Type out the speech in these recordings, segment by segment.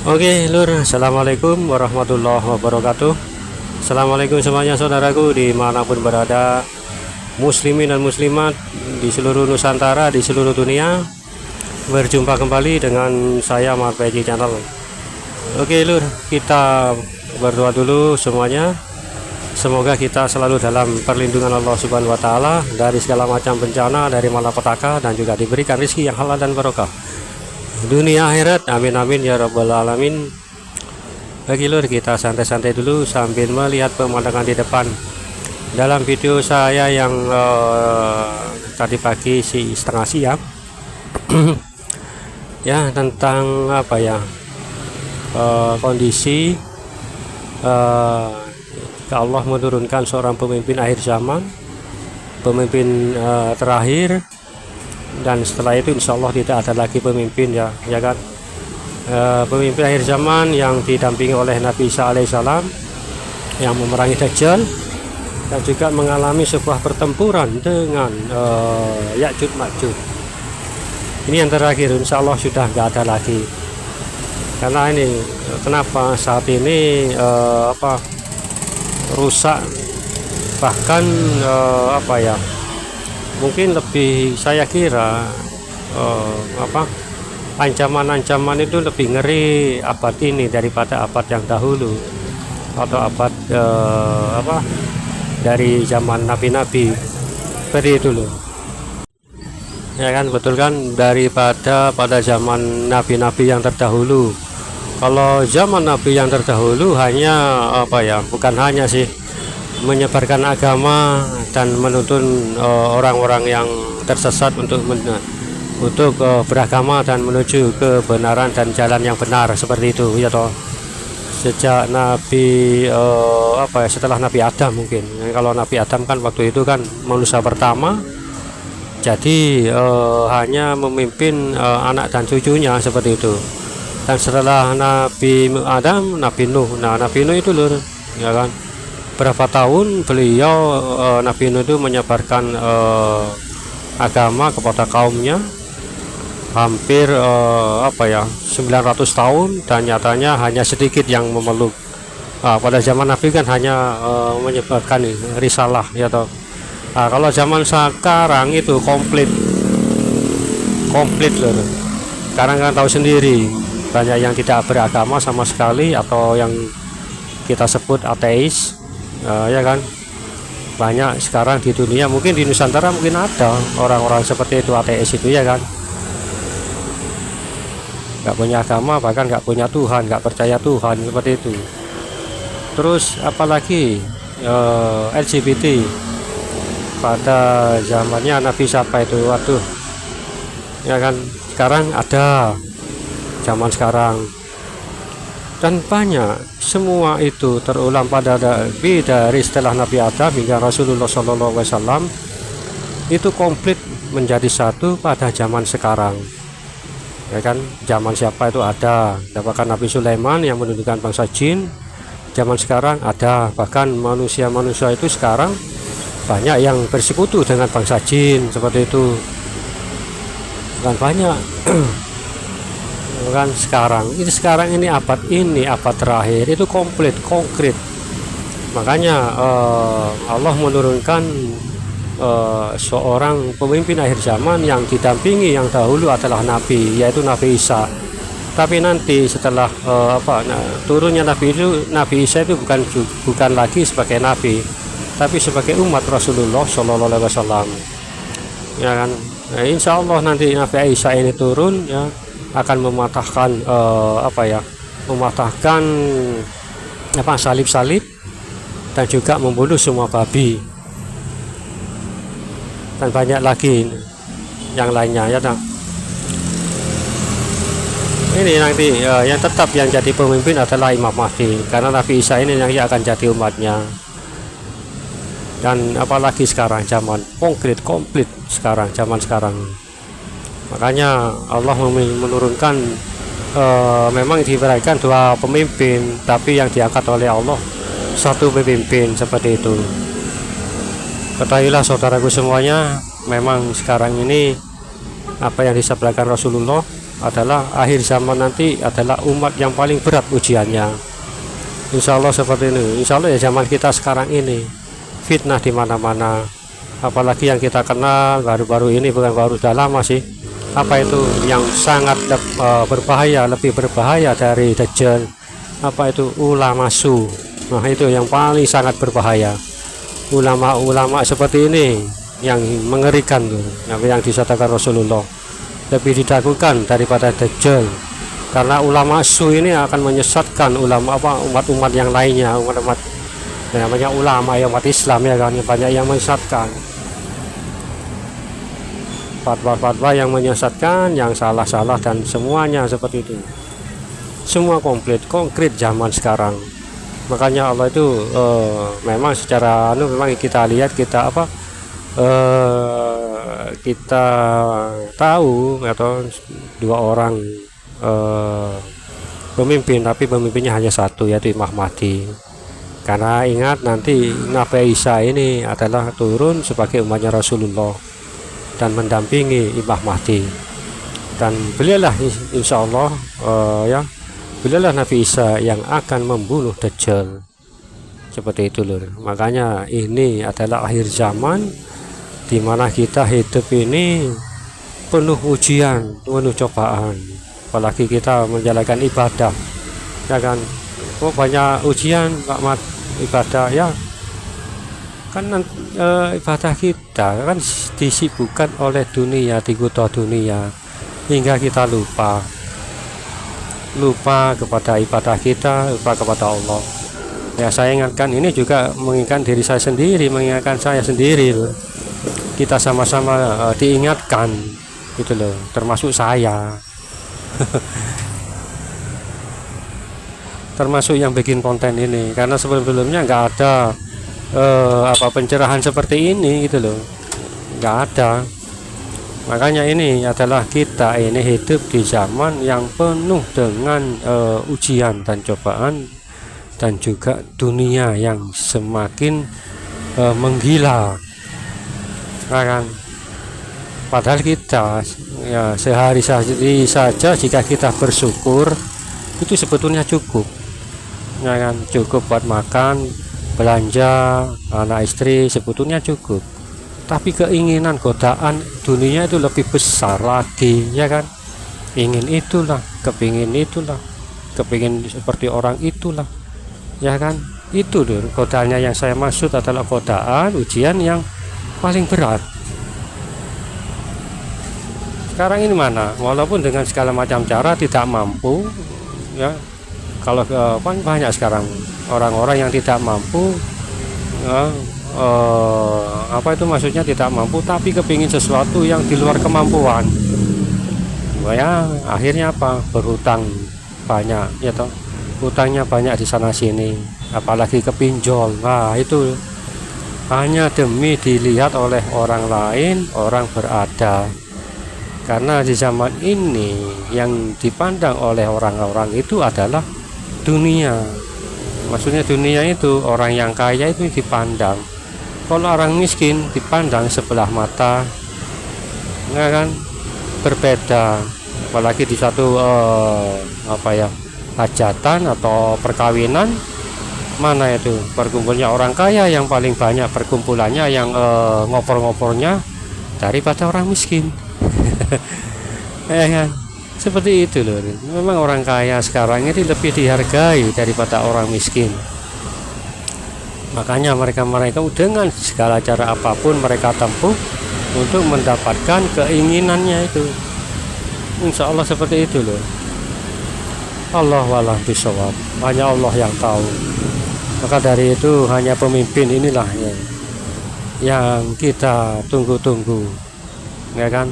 Oke lur, assalamualaikum warahmatullahi wabarakatuh. Assalamualaikum semuanya saudaraku dimanapun berada, muslimin dan muslimat di seluruh Nusantara, di seluruh dunia. Berjumpa kembali dengan saya Marpeji Channel. Oke lur, kita berdoa dulu semuanya. Semoga kita selalu dalam perlindungan Allah Subhanahu wa Ta'ala dari segala macam bencana, dari malapetaka, dan juga diberikan rezeki yang halal dan barokah dunia akhirat, amin amin ya rabbal alamin. Bagi lur, kita santai-santai dulu sambil melihat pemandangan di depan. Dalam video saya yang tadi pagi setengah siang ya, tentang apa ya, kondisi Allah menurunkan seorang pemimpin akhir zaman, pemimpin terakhir, dan setelah itu insya Allah tidak ada lagi pemimpin ya kan, pemimpin akhir zaman yang didampingi oleh Nabi Isa alaihissalam yang memerangi Dajjal dan juga mengalami sebuah pertempuran dengan Ya'juj Ma'juj. Ini yang terakhir, insya Allah sudah nggak ada lagi. Karena ini kenapa saat ini rusak, bahkan mungkin lebih, saya kira ancaman-ancaman itu lebih ngeri abad ini daripada abad yang dahulu, atau abad dari zaman nabi-nabi seperti itu loh ya kan, betul kan, daripada pada zaman nabi-nabi yang terdahulu. Kalau zaman nabi yang terdahulu hanya bukan hanya sih menyebarkan agama dan menuntun orang-orang yang tersesat untuk beragama dan menuju kebenaran dan jalan yang benar, seperti itu ya toh. Sejak Nabi setelah Nabi Adam mungkin. Kalau Nabi Adam kan waktu itu kan manusia pertama, jadi hanya memimpin anak dan cucunya seperti itu. Dan setelah Nabi Adam, Nabi Nuh. Nah, Nabi Nuh itu lur ya kan, berapa tahun beliau Nabi Nuh itu menyebarkan agama kepada kaumnya, hampir 900 tahun, dan nyatanya hanya sedikit yang memeluk. Pada zaman Nabi kan hanya menyebarkan risalah ya toh. Kalau zaman sekarang itu komplit loh. Sekarang kan tahu sendiri, banyak yang tidak beragama sama sekali, atau yang kita sebut ateis. Ya kan, banyak sekarang di dunia, mungkin di Nusantara mungkin ada orang-orang seperti itu, ateis itu ya kan, nggak punya agama, bahkan nggak punya Tuhan, nggak percaya Tuhan, seperti itu. Terus apalagi LGBT pada zamannya Nabi siapa itu, waduh ya kan, sekarang ada zaman sekarang. Dan banyak, semua itu terulang pada Nabi, dari setelah Nabi Adam hingga Rasulullah SAW, itu komplit menjadi satu pada zaman sekarang ya kan. Zaman siapa itu ada, bahkan Nabi Sulaiman yang menundukkan bangsa jin, zaman sekarang ada. Bahkan manusia-manusia itu sekarang banyak yang bersekutu dengan bangsa jin, seperti itu kan, banyak kan. Sekarang ini abad terakhir itu komplit konkret. Makanya Allah menurunkan seorang pemimpin akhir zaman yang didampingi yang dahulu adalah Nabi, yaitu Nabi Isa. Tapi nanti setelah turunnya Nabi Isa itu bukan lagi sebagai Nabi, tapi sebagai umat Rasulullah Shallallahu Alaihi Wasallam ya kan. Nah, insya Allah nanti Nabi Isa ini turun ya, akan mematahkan salib-salib, dan juga membunuh semua babi, dan banyak lagi yang lainnya ya. Nah, ini nanti yang tetap yang jadi pemimpin adalah Imam Mahdi, karena Nabi Isa ini yang akan jadi umatnya. Dan apalagi sekarang zaman komplit sekarang, zaman sekarang. Makanya Allah menurunkan, memang diberikan dua pemimpin, tapi yang diangkat oleh Allah satu pemimpin, seperti itu. Ketahuilah saudaraku semuanya, memang sekarang ini apa yang disampaikan Rasulullah adalah akhir zaman nanti adalah umat yang paling berat ujiannya. Insya Allah seperti ini. Insya Allah ya zaman kita sekarang ini fitnah di mana-mana. Apalagi yang kita kenal baru-baru ini, bukan baru, sudah lama sih. Apa itu yang sangat berbahaya, lebih berbahaya dari Dajjal? Apa itu? Ulama su. Nah itu yang paling sangat berbahaya. Ulama-ulama seperti ini yang mengerikan tuh, yang disatakan Rasulullah lebih didahulukan daripada Dajjal, karena ulama su ini akan menyesatkan umat-umat yang lainnya, umat-umat namanya ulama yang umat Islam ya kan, banyak yang menyesatkan, fatwa-fatwa yang menyesatkan, yang salah-salah dan semuanya seperti itu, semua konkret zaman sekarang. Makanya Allah itu memang secara memang kita lihat, kita kita tahu atau dua orang pemimpin, tapi pemimpinnya hanya satu, yaitu Imam Mahdi. Karena ingat nanti Nabi Isa ini adalah turun sebagai umatnya Rasulullah dan mendampingi Imam Mahdi, dan beliaulah insya Allah beliaulah Nabi Isa yang akan membunuh Dajjal. Seperti itu loh. Makanya ini adalah akhir zaman di mana kita hidup ini penuh ujian, penuh cobaan. Apalagi kita menjalankan ibadah, ya kan? Oh banyak ujian, Pak Mat, ibadah ya. Kan ibadah kita kan disibukkan oleh dunia, digoda dunia, hingga kita lupa kepada ibadah kita, lupa kepada Allah. Ya saya ingatkan, ini juga mengingatkan diri saya sendiri, mengingatkan saya sendiri loh. Kita sama-sama diingatkan gitu loh, termasuk saya termasuk yang bikin konten ini, karena sebelum-sebelumnya nggak ada pencerahan seperti ini gitu loh, nggak ada. Makanya ini adalah kita ini hidup di zaman yang penuh dengan ujian dan cobaan, dan juga dunia yang semakin menggila, kan? Padahal kita ya sehari saja jika kita bersyukur itu sebetulnya cukup, ya kan? Cukup buat makan, belanja, anak istri, sebetulnya cukup. Tapi keinginan, godaan dunia itu lebih besar lagi, ya kan? Ingin itulah, kepingin seperti orang itulah, ya kan? Itu tuh godaannya. Yang saya maksud adalah godaan ujian yang paling berat sekarang ini. Mana walaupun dengan segala macam cara tidak mampu, ya, kalau banyak sekarang orang-orang yang tidak mampu, itu maksudnya tidak mampu tapi kepingin sesuatu yang di luar kemampuan, ya akhirnya apa? Berhutang banyak, ya toh, hutangnya banyak di sana sini, apalagi kepinjol. Nah itu hanya demi dilihat oleh orang lain, orang berada. Karena di zaman ini yang dipandang oleh orang-orang itu adalah dunia. Maksudnya dunia itu orang yang kaya itu dipandang, kalau orang miskin dipandang sebelah mata, ya kan? Berbeda. Apalagi di satu hajatan atau perkawinan, mana itu perkumpulannya orang kaya yang paling banyak perkumpulannya, yang ngopor-ngopornya daripada orang miskin. Kan? Seperti itu loh. Memang orang kaya sekarang ini lebih dihargai daripada orang miskin. Makanya mereka dengan segala cara apapun mereka tempuh untuk mendapatkan keinginannya itu. Insya Allah seperti itu loh. Allah walah bisawab, hanya Allah yang tahu. Maka dari itu hanya pemimpin inilah yang kita tunggu-tunggu, ya kan?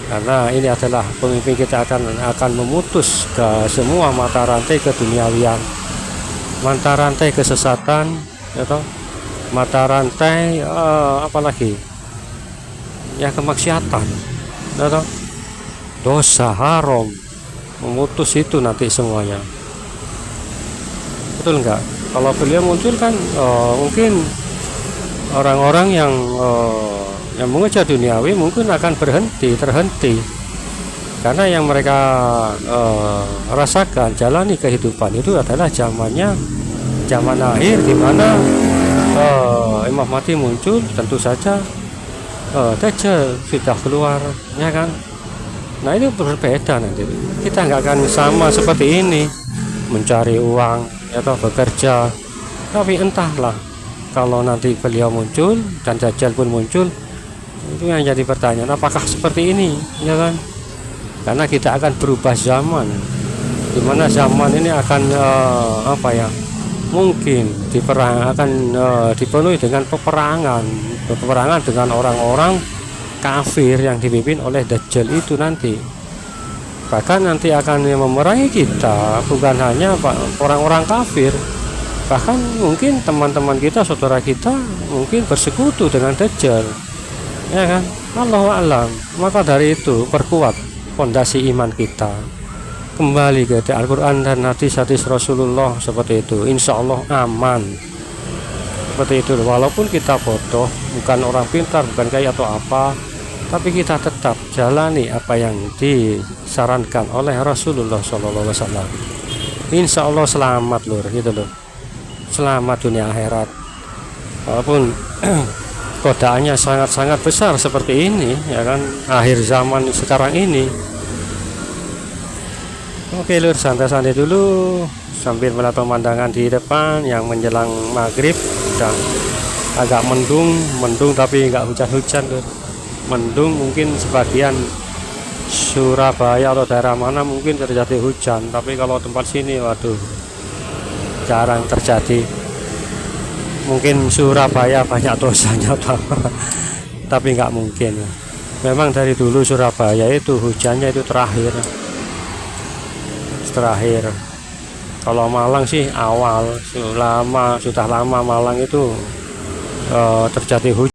Karena ini adalah pemimpin kita akan memutus ke semua mata rantai keduniawian, mata rantai kesesatan, atau mata rantai apalagi ya kemaksiatan, atau dosa haram, memutus itu nanti semuanya. Betul enggak? Kalau beliau muncul kan mungkin orang-orang yang mengejar duniawi mungkin akan terhenti, karena yang mereka rasakan, jalani kehidupan itu adalah zaman akhir, di mana Imam Mahdi muncul. Tentu saja Dajjal sudah keluar, ya kan. Nah itu berbeda nanti, kita nggak akan sama seperti ini mencari uang atau bekerja. Tapi entahlah, kalau nanti beliau muncul dan Dajjal pun muncul, itu yang jadi pertanyaan, apakah seperti ini, ya kan. Karena kita akan berubah zaman, dimana zaman ini akan mungkin akan dipenuhi dengan peperangan dengan orang-orang kafir yang dipimpin oleh Dajjal itu nanti. Bahkan nanti akan memerangi kita bukan hanya orang-orang kafir, bahkan mungkin teman-teman kita, saudara kita mungkin bersekutu dengan Dajjal, ya kan. Allahu a'lam. Maka dari itu perkuat fondasi iman kita, kembali ke Al-Quran dan hadis-hadis Rasulullah, seperti itu, insya Allah aman. Seperti itu, walaupun kita bodoh, bukan orang pintar, bukan kaya atau apa, tapi kita tetap jalani apa yang disarankan oleh Rasulullah SAW. Insya Allah selamat lur, gitu loh, selamat dunia akhirat. Walaupun godaannya sangat-sangat besar seperti ini, ya kan, akhir zaman sekarang ini. Oke lur, santai-santai dulu sambil melihat pemandangan di depan yang menjelang maghrib. Dan agak mendung tapi nggak hujan-hujan lur. Mendung, mungkin sebagian Surabaya atau daerah mana mungkin terjadi hujan, tapi kalau tempat sini waduh jarang terjadi. Mungkin Surabaya banyak dosanya tapi nggak mungkin. Memang dari dulu Surabaya itu hujannya itu terakhir. Kalau Malang sih awal, sudah lama Malang itu terjadi hujan.